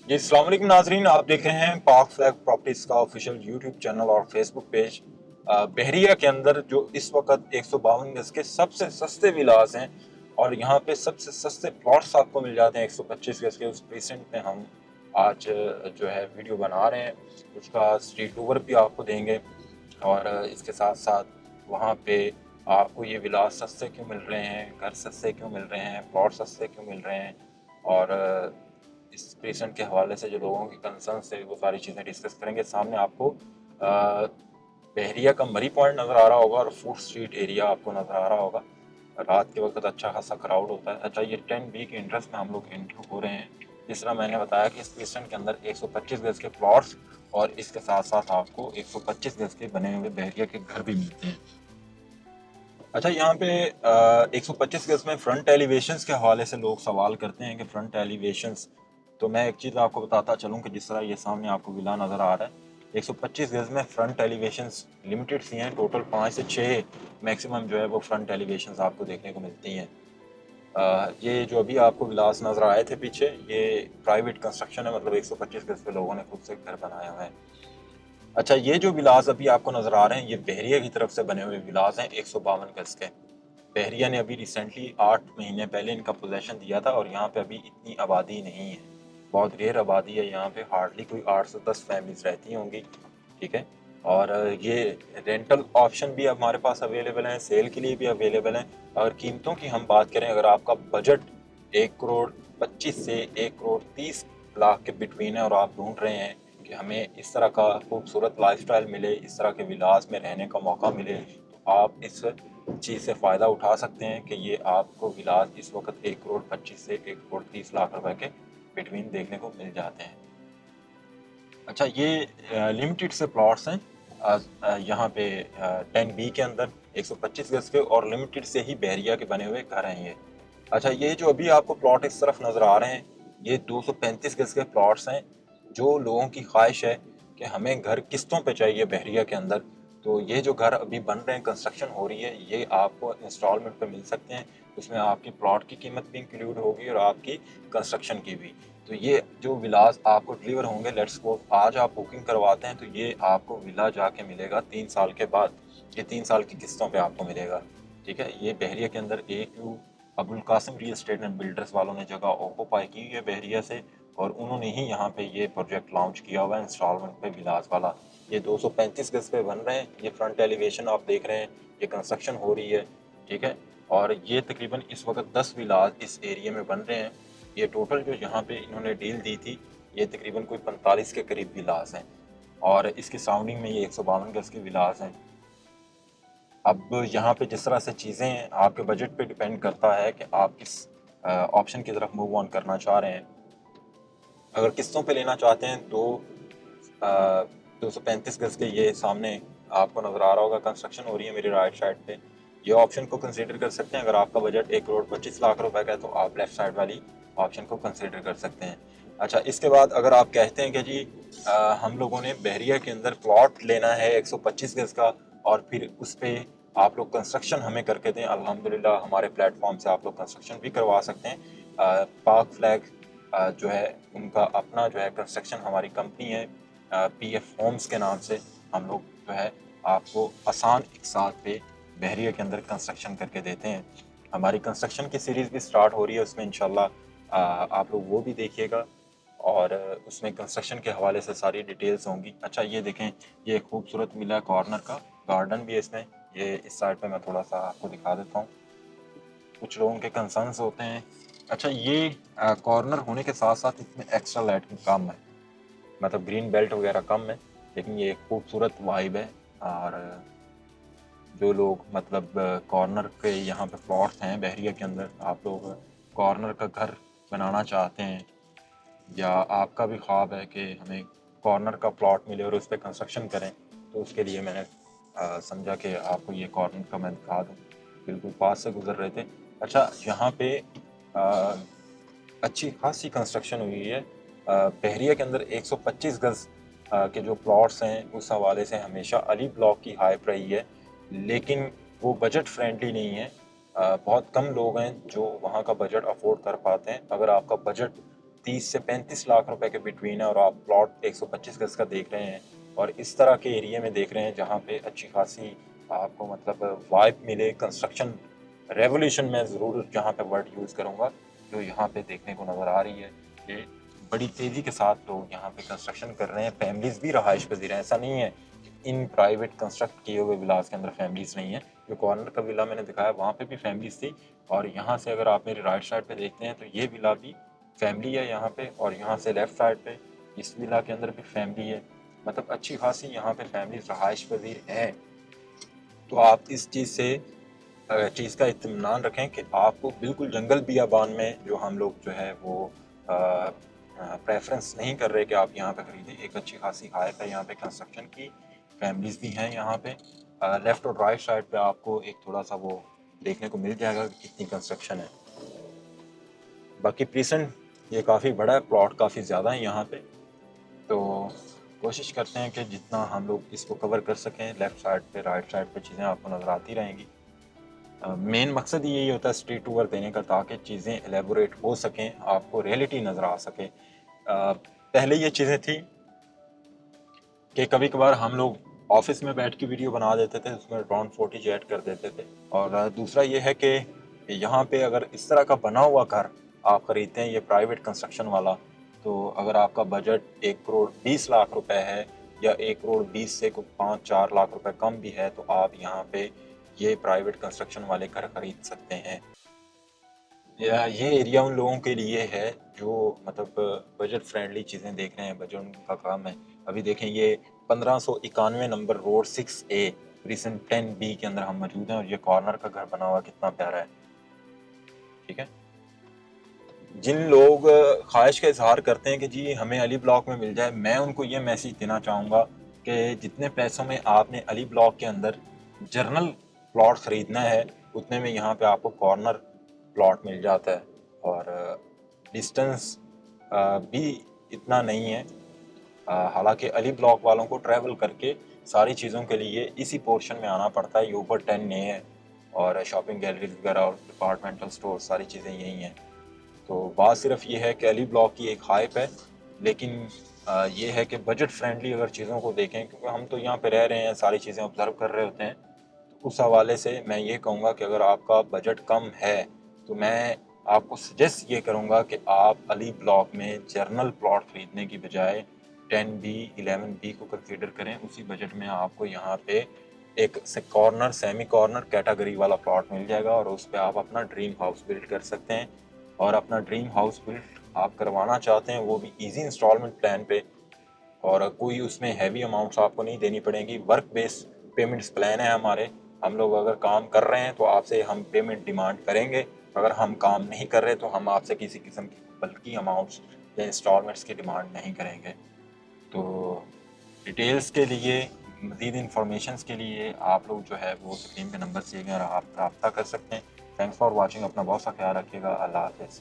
जी अस्सलाम वालेकुम नाजरीन, आप देख रहे हैं पाक फ्लैग प्रॉपर्टीज का ऑफिशियल यूट्यूब चैनल और फेसबुक पेज। बहरिया के अंदर जो इस वक्त 152 गज के सबसे सस्ते विलास हैं और यहाँ पे सबसे सस्ते प्लॉट्स आपको मिल जाते हैं 125 गज के, उस रिसेंट में हम आज जो है वीडियो बना रहे हैं। उसका स्ट्रीट टूर भी आपको देंगे और इसके साथ साथ वहाँ पे आपको ये विलास सस्ते क्यों मिल रहे हैं, घर सस्ते क्यों मिल रहे हैं, प्लॉट सस्ते क्यों मिल रहे हैं और इस पेशेंट के हवाले से जो लोगों के कंसर्न है वो सारी चीज़ें डिस्कस करेंगे। सामने आपको बहरिया का मरी पॉइंट नज़र आ रहा होगा और फूड स्ट्रीट एरिया आपको नज़र आ रहा होगा। रात के वक्त अच्छा खासा क्राउड होता है। अच्छा, ये 10 बी के इंटरेस्ट में हम लोग एंट्री हो रहे हैं। जिस तरह मैंने बताया कि इस पेशेंट के अंदर 125 गज के प्लॉट्स और इसके साथ साथ आपको 125 गज के बने हुए बहरिया के घर भी मिलते हैं। अच्छा, यहाँ पे 125 गज में फ्रंट एलिवेशंस के हवाले से लोग सवाल करते हैं कि फ्रंट एलिवेशंस, तो मैं एक चीज़ आपको बताता चलूँ कि जिस तरह ये सामने आपको विला नज़र आ रहा है, 125 गज में फ्रंट एलिवेशंस लिमिटेड सी हैं। टोटल 5 से 6 मैक्सिमम जो है वो फ्रंट एलिवेशंस आपको देखने को मिलती हैं। ये जो अभी आपको विलास नज़र आए थे पीछे, ये प्राइवेट कंस्ट्रक्शन है, मतलब 125 गज पे लोगों ने खुद से घर बनाया हुआ है। अच्छा, ये जो विलास अभी आपको नज़र आ रहे हैं, ये बहरिया की तरफ से बने हुए विलास हैं 152 गज के। बहरिया ने अभी रिसेंटली 8 महीने पहले इनका पोजेसन दिया था और यहाँ पे अभी इतनी आबादी नहीं है, बहुत रेयर आबादी है यहाँ पे। हार्डली कोई 8 से 10 फैमिलीज रहती होंगी, ठीक है। और ये रेंटल ऑप्शन भी हमारे पास अवेलेबल हैं, सेल के लिए भी अवेलेबल हैं। अगर कीमतों की हम बात करें, अगर आपका बजट 1 करोड़ 25 से 1 करोड़ 30 लाख के बिटवीन है और आप ढूंढ रहे हैं कि हमें इस तरह का खूबसूरत लाइफस्टाइल मिले, इस तरह के विलास में रहने का मौका मिले, तो आप इस चीज़ से फ़ायदा उठा सकते हैं कि ये आपको विलास इस वक्त 1 करोड़ 25 से 1 करोड़ 30 लाख रुपए के बिटवीन देखने को मिल जाते हैं। अच्छा, ये लिमिटेड से प्लॉट्स हैं यहाँ पे 10 बी के अंदर 125 गज के, और लिमिटेड से ही बहरिया के बने हुए घर हैं ये। अच्छा, ये जो अभी आपको प्लॉट इस तरफ नज़र आ रहे हैं, ये 235 गज के प्लॉट्स हैं। जो लोगों की ख्वाहिश है कि हमें घर किस्तों पे चाहिए बहरिया के अंदर, तो ये जो घर अभी बन रहे हैं, कंस्ट्रक्शन हो रही है, ये आपको इंस्टॉलमेंट पे मिल सकते हैं। उसमें आपकी प्लॉट की कीमत भी इंक्लूड होगी और आपकी कंस्ट्रक्शन की भी। तो ये जो विलास आपको डिलीवर होंगे, लेट्स सपोज आज आप बुकिंग करवाते हैं, तो ये आपको विला जाके मिलेगा 3 साल के बाद। ये 3 साल की किस्तों पे आपको मिलेगा, ठीक है। ये बहरिया के अंदर AQ Abul Qasim real estate and builders वालों ने जगह ऑक्यूपाई की हुई है बहरिया से, और उन्होंने ही यहाँ पे ये प्रोजेक्ट लॉन्च किया हुआ है इंस्टॉलमेंट पे विलास वाला। ये 235 गज पे बन रहे हैं। ये फ्रंट एलिवेशन आप देख रहे हैं, ये कंस्ट्रक्शन हो रही है, ठीक है। और ये तकरीबन इस वक्त 10 विलास इस एरिया में बन रहे हैं। ये टोटल जो यहाँ पे इन्होंने डील दी थी, ये तकरीबन कोई 45 के करीब विलास हैं, और इसके सराउंडिंग में ये 152 गज के विलास हैं। अब यहाँ पे जिस तरह से चीज़ें हैं, आपके बजट पे डिपेंड करता है कि आप किस ऑप्शन की तरफ मूव ऑन करना चाह रहे हैं। अगर किस्तों पे लेना चाहते हैं तो 235 गज के ये सामने आपको नज़र आ रहा होगा, कंस्ट्रक्शन हो रही है मेरी राइट साइड पे, ये ऑप्शन को कंसीडर कर सकते हैं। अगर आपका बजट 1 करोड़ 25 लाख रुपए का है तो आप लेफ्ट साइड वाली ऑप्शन को कंसीडर कर सकते हैं। अच्छा, इसके बाद अगर आप कहते हैं कि जी हम लोगों ने बहरिया के अंदर प्लॉट लेना है 125 गज का, और फिर उस पर आप लोग कंस्ट्रक्शन हमें करके दें, अल्हम्दुलिल्लाह हमारे प्लेटफॉर्म से आप लोग कंस्ट्रक्शन भी करवा सकते हैं। पाक फ्लैग जो है उनका अपना जो है कंस्ट्रक्शन, हमारी कंपनी है PF होम्स के नाम से, हम लोग जो है आपको आसान एक साल पे बहरिया के अंदर कंस्ट्रक्शन करके देते हैं। हमारी कंस्ट्रक्शन की सीरीज़ भी स्टार्ट हो रही है, उसमें इंशाल्लाह आप लोग वो भी देखिएगा, और उसमें कंस्ट्रक्शन के हवाले से सारी डिटेल्स होंगी। अच्छा, ये देखें, ये खूबसूरत मिला कॉर्नर का गार्डन भी है इसमें। ये इस साइड पे मैं थोड़ा सा आपको दिखा देता हूँ, कुछ लोगों के कंसर्न्स होते हैं। अच्छा, ये कॉर्नर होने के साथ साथ इसमें एक्स्ट्रा लाइटिंग कम है, मतलब ग्रीन बेल्ट वगैरह कम है, लेकिन ये एक खूबसूरत वाइब है। और जो लोग मतलब कॉर्नर के यहाँ पे प्लॉट्स हैं बहरिया के अंदर, आप लोग कॉर्नर का घर बनाना चाहते हैं, या आपका भी ख्वाब है कि हमें कॉर्नर का प्लॉट मिले और उस पर कंस्ट्रक्शन करें, तो उसके लिए मैंने समझा कि आपको ये कॉर्नर का मैं दिखा दूँ। बिल्कुल पास से गुजर रहे थे। अच्छा, यहाँ पे अ, अच्छी खासी कंस्ट्रक्शन हुई है बहरिया के अंदर 125 गज के जो प्लॉट्स हैं, उस हवाले से हमेशा अली ब्लॉक की हाइप रही है, लेकिन वो बजट फ्रेंडली नहीं है। बहुत कम लोग हैं जो वहाँ का बजट अफोर्ड कर पाते हैं। अगर आपका बजट 30 से 35 लाख रुपए के बिटवीन है और आप प्लॉट 125 गज का देख रहे हैं और इस तरह के एरिया में देख रहे हैं जहाँ पे अच्छी खासी आपको मतलब वाइब मिले कंस्ट्रक्शन रेवोल्यूशन, में ज़रूर जहाँ पे वर्ड यूज़ करूँगा, जो यहाँ पे देखने को नज़र आ रही है कि बड़ी तेज़ी के साथ लोग यहाँ पे कंस्ट्रक्शन कर रहे हैं। फैमिलीज़ भी रहाइश पजीर हैं, ऐसा नहीं है कि इन प्राइवेट कंस्ट्रक्ट किए हुए विलास के अंदर फैमिलीज़ नहीं है। जो कॉर्नर का विला मैंने दिखाया वहाँ पे भी फैमिलीज़ थी और यहाँ से अगर आप मेरी राइट साइड पे देखते हैं तो ये विला भी फैमिली है यहाँ पे, और यहाँ से लेफ्ट साइड पे इस विला के अंदर भी फैमिली है। मतलब अच्छी खासी यहाँ पे फैमिलीज़ रहाइश पजीर है। तो आप इस चीज़ का इत्मीनान रखें कि आपको बिल्कुल जंगल बियाबान में जो हम लोग जो है वो प्रेफरेंस नहीं कर रहे कि आप यहाँ पे खरीदें। एक अच्छी खासी हाइप है यहाँ पे कंस्ट्रक्शन की, फैमिलीज़ भी हैं यहाँ पे। लेफ़्ट और राइट साइड पे आपको एक थोड़ा सा वो देखने को मिल जाएगा कि कितनी कंस्ट्रक्शन है। बाकी प्रीसेंट ये काफ़ी बड़ा है, प्लॉट काफ़ी ज़्यादा है यहाँ पे, तो कोशिश करते हैं कि जितना हम लोग इसको कवर कर सकें। लेफ़्ट साइड पे राइट साइड पे चीज़ें आपको नज़र आती रहेंगी। मेन मकसद यही होता है स्ट्रीट टूर देने का, ताकि चीज़ें एलेबोरेट हो सकें, आपको रियलिटी नज़र आ सके। पहले ये चीज़ें थी कि कभी कभार हम लोग ऑफिस में बैठ के वीडियो बना देते थे, उसमें ड्रोन फुटेज ऐड कर देते थे। और दूसरा ये है कि यहाँ पे अगर इस तरह का बना हुआ घर आप ख़रीदते हैं, ये प्राइवेट कंस्ट्रक्शन वाला, तो अगर आपका बजट 1 करोड़ 20 लाख रुपए है या 1 करोड़ 20 से कुछ 5-4 लाख रुपए कम भी है, तो आप यहाँ पे ये प्राइवेट कंस्ट्रक्शन वाले घर खरीद सकते हैं। या ये एरिया उन लोगों के लिए है जो मतलब बजट फ्रेंडली चीज़ें देख रहे हैं, बजट उनका काम है। अभी देखें ये 1591 number road 6A recent 10B के अंदर हम मौजूद हैं और ये कॉर्नर का घर बना हुआ कितना प्यारा है। ठीक है, जिन लोग ख्वाहिश का इजहार करते हैं कि जी हमें अली ब्लॉक में मिल जाए, मैं उनको ये मैसेज देना चाहूँगा कि जितने पैसों में आपने अली ब्लॉक के अंदर जर्नल प्लॉट ख़रीदना है, उतने में यहाँ पे आपको कॉर्नर प्लॉट मिल जाता है और डिस्टेंस भी इतना नहीं है। हालांकि अली ब्लॉक वालों को ट्रैवल करके सारी चीज़ों के लिए इसी पोर्शन में आना पड़ता है। ये ऊपर 10A है और शॉपिंग गैलरीज वगैरह और डिपार्टमेंटल स्टोर सारी चीज़ें यही हैं। तो बात सिर्फ ये है कि अली ब्लॉक की एक हाइप है, लेकिन ये है कि बजट फ्रेंडली अगर चीज़ों को देखें, क्योंकि हम तो यहाँ पे रह रहे हैं, सारी चीज़ें ऑब्जर्व कर रहे होते हैं, तो उस हवाले से मैं ये कहूँगा कि अगर आपका बजट कम है तो मैं आपको सजेस्ट ये करूँगा कि आप अली ब्लॉक में जर्नल प्लॉट ख़रीदने की बजाय 10B 11B को कंसीडर करें। उसी बजट में आपको यहाँ पे एक कॉर्नर सेमी कॉर्नर कैटेगरी वाला प्लॉट मिल जाएगा और उस पर आप अपना ड्रीम हाउस बिल्ड कर सकते हैं। और अपना ड्रीम हाउस बिल्ड आप करवाना चाहते हैं वो भी इजी इंस्टॉलमेंट प्लान पे, और कोई उसमें हैवी अमाउंट्स आपको नहीं देनी पड़ेगी। वर्क बेस्ड पेमेंट्स प्लान है हमारे। हम लोग अगर काम कर रहे हैं तो आपसे हम पेमेंट डिमांड करेंगे, अगर हम काम नहीं कर रहे तो हम आपसे किसी किस्म की बल्कि अमाउंट्स या इंस्टॉलमेंट्स की डिमांड नहीं करेंगे। तो डिटेल्स के लिए, मज़ीद इंफॉर्मेशंस के लिए आप लोग जो है वो स्क्रीन पे नंबर दिए गए और आप रब्ता कर सकते हैं। Thanks for watching. अपना बहुत सा ख्याल रखिएगा। अल्लाह हाफ़िज़।